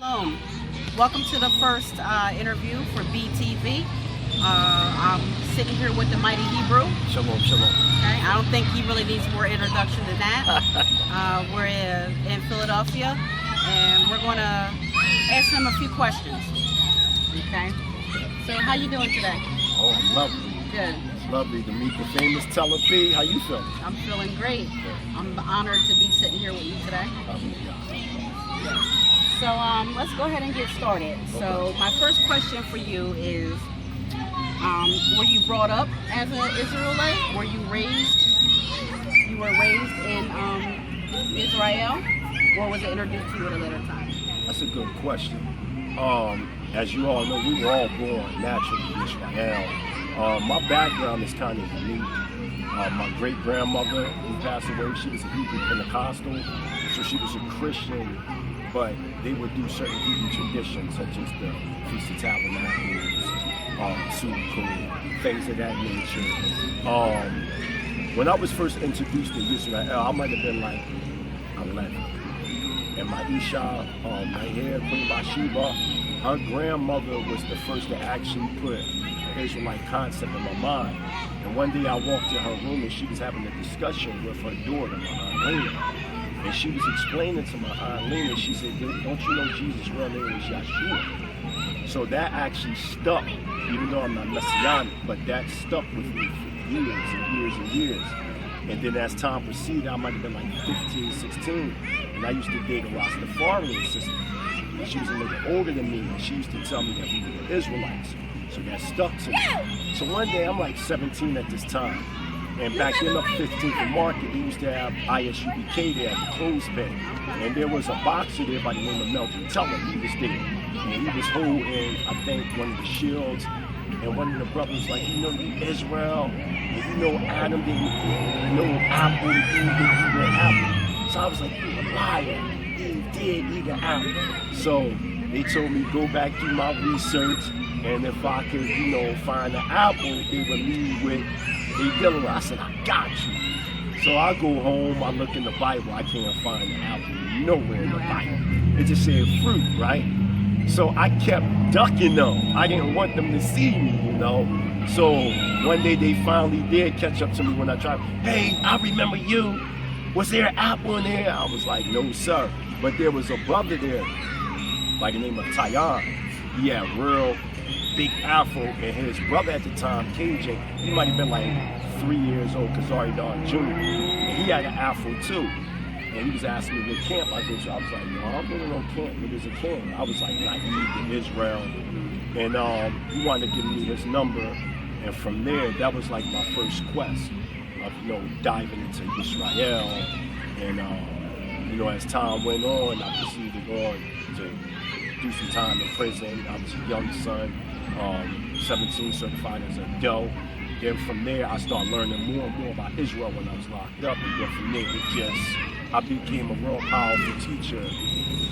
Shalom. Welcome to the first interview for BTV. I'm sitting here with the Mighty Hebrew. Shalom, shalom. Okay? I don't think he really needs more introduction than that. We're in Philadelphia, and we're going to ask him a few questions. Okay? So how you doing today? Oh, I'm lovely. Good. It's lovely to meet the famous Teller P. How you feeling? I'm feeling great. I'm honored to be sitting here with you today. So let's go ahead and get started. So my first question for you is, were you brought up as an Israelite? Were you raised in Israel, or was it introduced to you at a later time? That's a good question. As you all know, we were all born naturally in Israel. My background is kind of unique. My great-grandmother who passed away, she was a Hebrew Pentecostal, so she was a Christian, but they would do certain Hebrew traditions such as the Feast of Tabernacles, Sukkot, things of that nature. When I was first introduced to Israel, I might have been like 11. And my Isha, my hair, Queen Bathsheba, her grandmother was the first to actually put an Israelite concept in my mind. And one day I walked in her room and she was having a discussion with her daughter, my Aunt Lena. And she was explaining to my Aunt Lena, she said, don't you know Jesus' real name was Yeshua? So that actually stuck, even though I'm not Messianic, but that stuck with me for years and years and years. And then as time proceeded, I might have been like 15, 16, and I used to date a Rastafarian sister. And she was a little older than me, and she used to tell me that we were Israelites. So that stuck to me. So one day, I'm like 17 at this time. And back then up 15th Market, they used to have ISUBK there at the clothespin. And there was a boxer there by the name of Melvin Teller. He was there. And he was holding, I think, one of the shields. And one of the brothers like, you Israel, and you know Adam didn't eat apple, Eve didn't eat an apple. So I was like, you're a liar. Eve did eat an apple. So they told me go back through my research, and if I could, find an apple, they would lead with a dealer. I said, I got you. So I go home, I look in the Bible, I can't find the apple nowhere in the Bible. It just said fruit, right? So I kept ducking them. I didn't want them to see me, So one day they finally did catch up to me when I tried. Hey, I remember you. Was there an apple in there? I was like, no, sir. But there was a brother there by the name of Tayan. He had real big afro, and his brother at the time, KJ, he might have been like 3 years old, Kazari Don Jr. And he had an afro too. And he was asking me what camp I go to. I was like, no, I'm going to no camp. What is a camp? I was like, naive to Israel. And he wanted to give me his number. And from there, that was like my first quest of, diving into Israel. And, as time went on, I proceeded to go on to do some time in prison. I was a young son, 17, certified as a DO. Then from there, I started learning more and more about Israel when I was locked up. And then from there, I became a real powerful teacher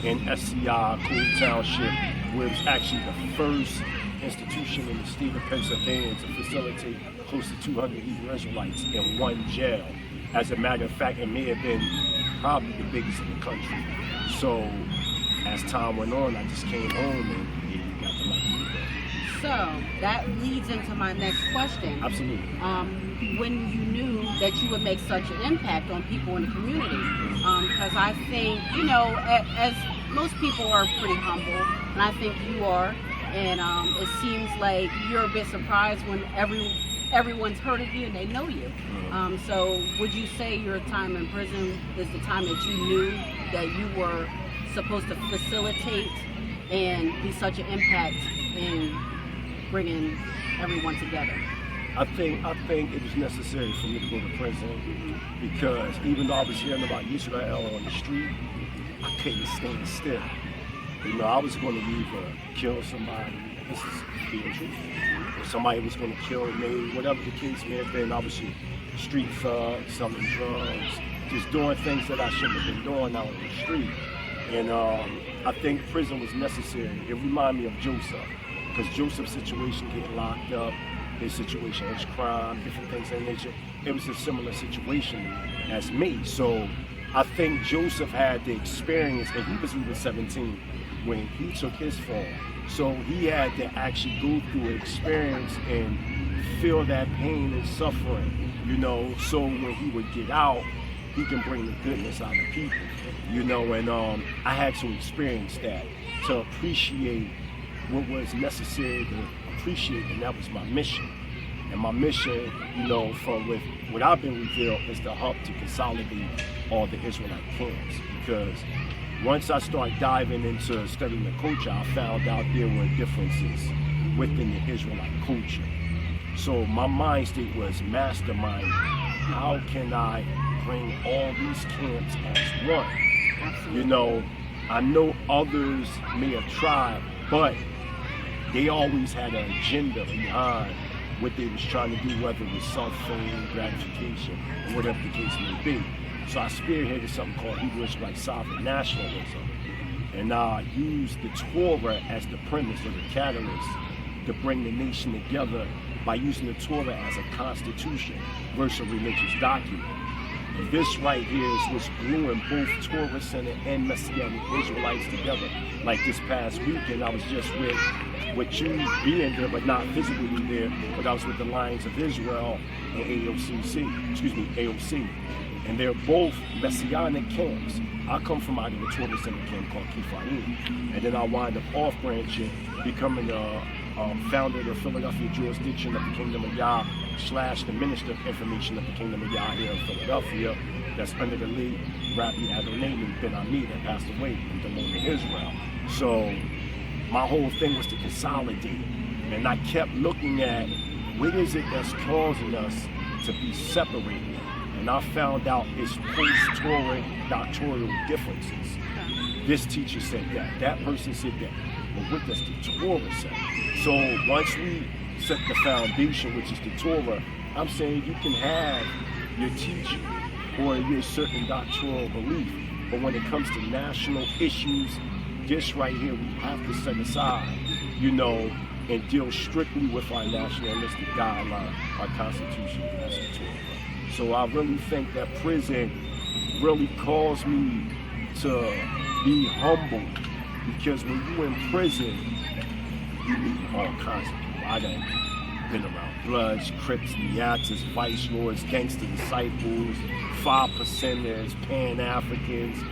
in SCI, Cool Township, where it was actually the first institution in the state of Pennsylvania to facilitate close to 200 Hebrew Israelites in one jail. As a matter of fact, it may have been probably the biggest in the country. So as time went on, I just came home and got to my Hebrew. So that leads into my next question. Absolutely. When you knew that you would make such an impact on people in the community, because I think, as most people are pretty humble, and I think you are, and it seems like you're a bit surprised when everyone's heard of you and they know you. So would you say your time in prison is the time that you knew that you were supposed to facilitate and be such an impact in bringing everyone together? I think it was necessary for me to go to prison because even though I was hearing about Israel on the street, I couldn't stand still. I was going to either kill somebody, this is being truthful, or somebody was going to kill me, whatever the case may have been. I was a street thug, selling drugs, just doing things that I shouldn't have been doing out on the street. And I think prison was necessary. It reminded me of Joseph, because Joseph's situation, getting locked up, his situation, his crime, different things of that nature, it was a similar situation as me. So I think Joseph had the experience, and he was even 17, when he took his fall. So he had to actually go through an experience and feel that pain and suffering, so when he would get out, he can bring the goodness out of people, and I had to experience that to appreciate what was necessary to appreciate, and that was my mission. And my mission, from with what I've been revealed, is to help to consolidate all the Israelite camps. Because once I started diving into studying the culture, I found out there were differences within the Israelite culture. So my mind state was mastermind. How can I bring all these camps as one? Absolutely. I know others may have tried, but they always had an agenda behind what they was trying to do, whether it was self-fame, gratification, or whatever the case may be. So I spearheaded something called Hebrew Israelite Sovereign Nationalism. And I used the Torah as the premise or the catalyst to bring the nation together by using the Torah as a constitution versus a religious document. And this right here is what's gluing both Torah Center and Messianic Israelites together. Like this past weekend, I was just with you being there, but not physically there, but I was with the Lions of Israel and AOC. And they're both Messianic camps. I come from out of the Torah Center camp called Kifayim. And then I wind up off-branching, becoming a founder of the Philadelphia jurisdiction of the Kingdom of Yah / the Minister of Information of the Kingdom of Yah here in Philadelphia. That's under the late Rabbi Adonai Ben Ami that passed away in Dimona, Israel. So my whole thing was to consolidate. And I kept looking at what is it that's causing us to be separated. And I found out it's post-Torah doctrinal differences. This teacher said that person said that. But what does the Torah say? So once we set the foundation, which is the Torah, I'm saying you can have your teaching or your certain doctrinal belief, but when it comes to national issues, this right here we have to set aside, and deal strictly with our nationalistic guideline, our Constitution, and that's the Torah. So I really think that prison really caused me to be humble, because when you're in prison, you meet all kinds of people. I done been around Bloods, Crips, Miatas, Vice Lords, Gangster Disciples, 5%ers, Pan-Africans,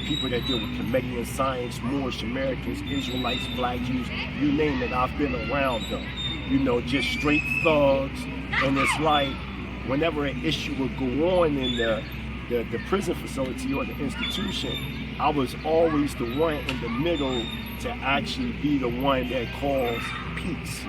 people that deal with Canadian science, Moorish Americans, Israelites, Black Jews, you name it, I've been around them. Just straight thugs. And it's like, whenever an issue would go on in the prison facility or the institution, I was always the one in the middle to actually be the one that caused peace.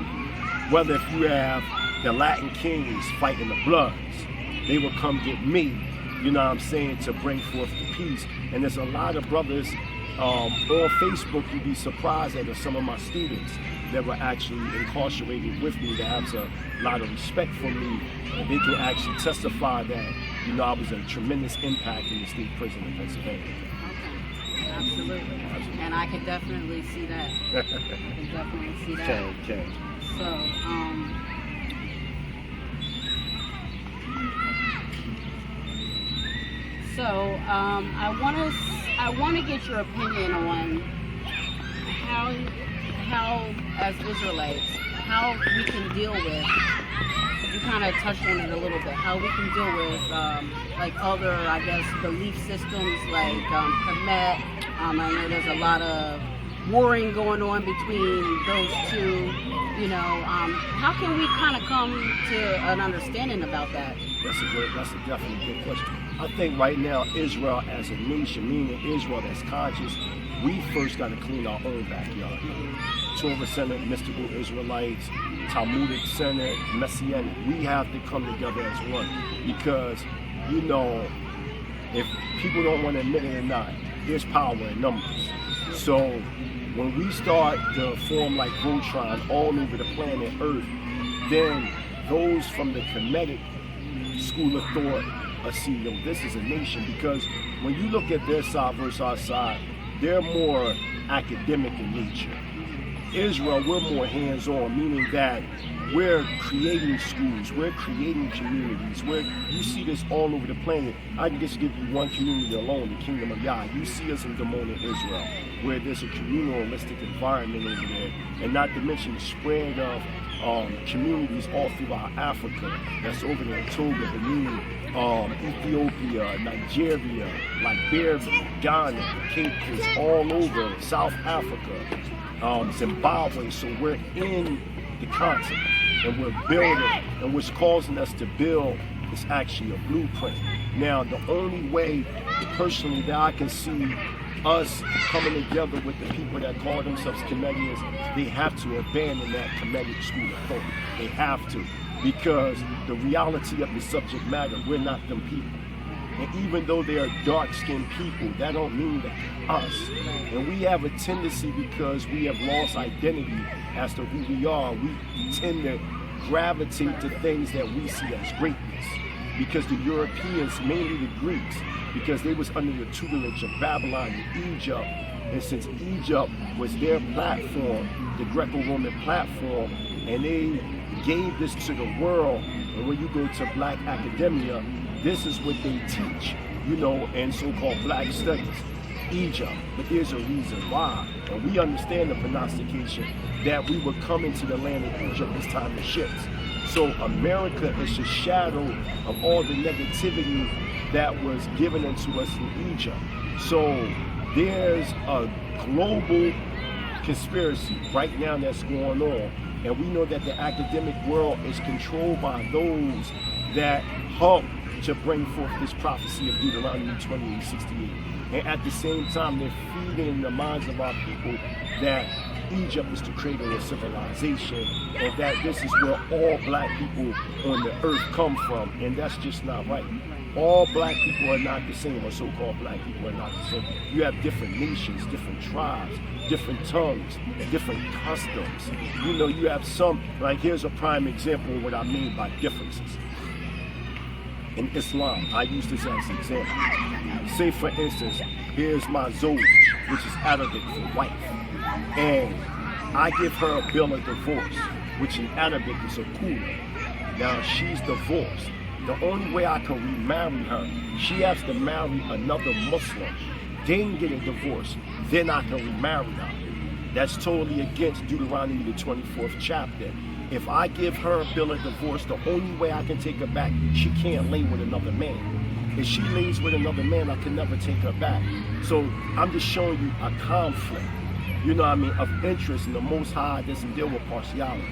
Whether if you have the Latin Kings fighting the Bloods, they would come get me, to bring forth the peace. And there's a lot of brothers on Facebook, you'd be surprised at some of my students that were actually incarcerated with me that have a lot of respect for me. And they can actually testify that, I was a tremendous impact in the state prison in Pennsylvania. Okay. Absolutely. And I can definitely see that. Okay. So, I want to get your opinion on how as Israelites, how we can deal with. You kind of touched on it a little bit. How we can deal with other, I guess, belief systems like Kemet. I know there's a lot of warring going on between those two. How can we kind of come to an understanding about that? That's a definitely good question. I think right now Israel as a nation, meaning Israel that's conscious, we first got to clean our own backyard. Torah Center, Mystical Israelites, Talmudic Center, Messianic. We have to come together as one, because if people don't want to admit it or not, there's power in numbers. So when we start to form like Voltron all over the planet Earth, then those from the Kemetic school of thought see, this is a nation. Because when you look at their side versus our side, they're more academic in nature. Israel, we're more hands-on, meaning that we're creating schools, we're creating communities, you see this all over the planet. I can just give you one community alone, the Kingdom of Yah. You see us in Dimona, Israel, where there's a communalistic environment over there, and not to mention the spread of communities all throughout Africa. That's over there in Togo, Benin, Ethiopia, Nigeria, Liberia, Ghana, Cape Coast, all over South Africa, Zimbabwe. So we're in the continent, and we're building, and what's causing us to build is actually a blueprint. Now, the only way, personally, that I can see us coming together with the people that call themselves Kemetic is they have to abandon that Kemetic school of thought. They have to, because the reality of the subject matter, we're not them people. And even though they are dark-skinned people, that don't mean that us. And we have a tendency, because we have lost identity as to who we are, we tend to gravitate to things that we see as greatness. Because the Europeans, mainly the Greeks, because they was under the tutelage of Babylon and Egypt, and since Egypt was their platform, the Greco-Roman platform, and they gave this to the world, and when you go to black academia, this is what they teach, in so-called black studies, Egypt. But there's a reason why, and we understand the prognostication that we would come into the land of Egypt this time of ships. So America is a shadow of all the negativity that was given unto us in Egypt. So there's a global conspiracy right now that's going on, and we know that the academic world is controlled by those that help to bring forth this prophecy of Deuteronomy 28:68. And at the same time, they're feeding in the minds of our people that Egypt is the cradle of civilization, and that this is where all black people on the earth come from, and that's just not right. All black people are not the same, or so-called black people are not the same. You have different nations, different tribes, different tongues, different customs. You have some, like here's a prime example of what I mean by differences. In Islam, I use this as an example. Say for instance, here's my Zawj, which is Arabic for wife. And I give her a bill of divorce, which in Arabic is a kula. Now she's divorced. The only way I can remarry her, she has to marry another Muslim, then get a divorce, then I can remarry her. That's totally against Deuteronomy the 24th chapter. If I give her a bill of divorce, the only way I can take her back, she can't lay with another man. If she lays with another man, I can never take her back. So I'm just showing you a conflict, of interest, and the Most High doesn't deal with partiality.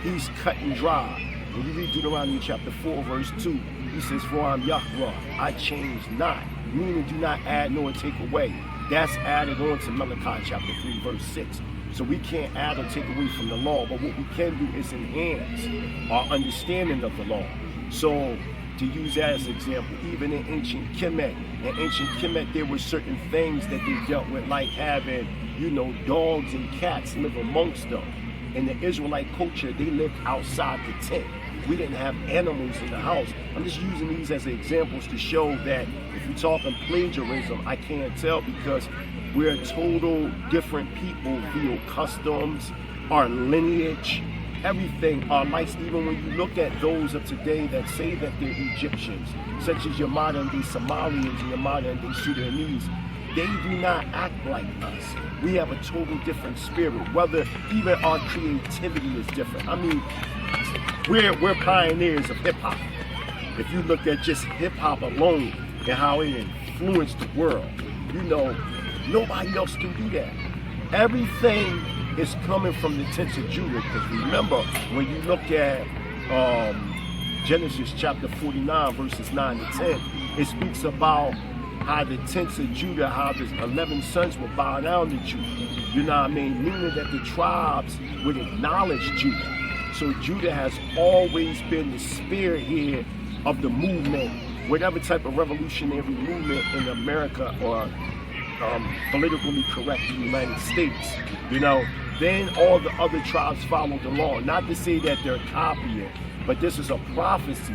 He's cut and dry. When you read Deuteronomy chapter 4, verse 2, he says, "For I'm Yahweh, I change not," meaning do not add nor take away. That's added on to Malachi chapter 3, verse 6. So we can't add or take away from the law, but what we can do is enhance our understanding of the law. So to use that as an example, even in ancient Kemet, there were certain things that they dealt with, like having, dogs and cats live amongst them. In the Israelite culture, they lived outside the tent. We didn't have animals in the house. I'm just using these as examples to show that if you're talking plagiarism, I can't tell, because we're total different people via customs, our lineage, everything, our lives. Even when you look at those of today that say that they're Egyptians, such as your modern-day Somalians and your modern-day Sudanese, they do not act like us. We have a total different spirit, whether even our creativity is different. I mean, we're pioneers of hip-hop. If you look at just hip-hop alone and how it influenced the world, nobody else can do that. Everything is coming from the tents of Judah, because remember, when you look at Genesis chapter 49, verses 9 to 10, it speaks about how the tents of Judah, how the 11 sons will bow down to Judah. Meaning that the tribes would acknowledge Judah. So Judah has always been the spearhead of the movement, whatever type of revolutionary movement in America or politically correct the United States. Then all the other tribes followed along. Not to say that they're copying, but this is a prophecy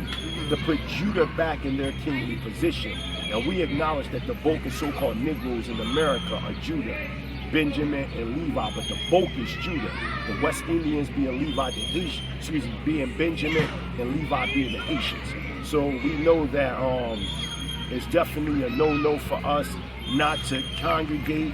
to put Judah back in their kingly position. And we acknowledge that the bulk of so-called Negroes in America are Judah. Benjamin, and Levi, but the bulk is Judah. The West Indians being Levi, the Haitians, being Benjamin, and Levi being the Haitians. So we know that it's definitely a no-no for us not to congregate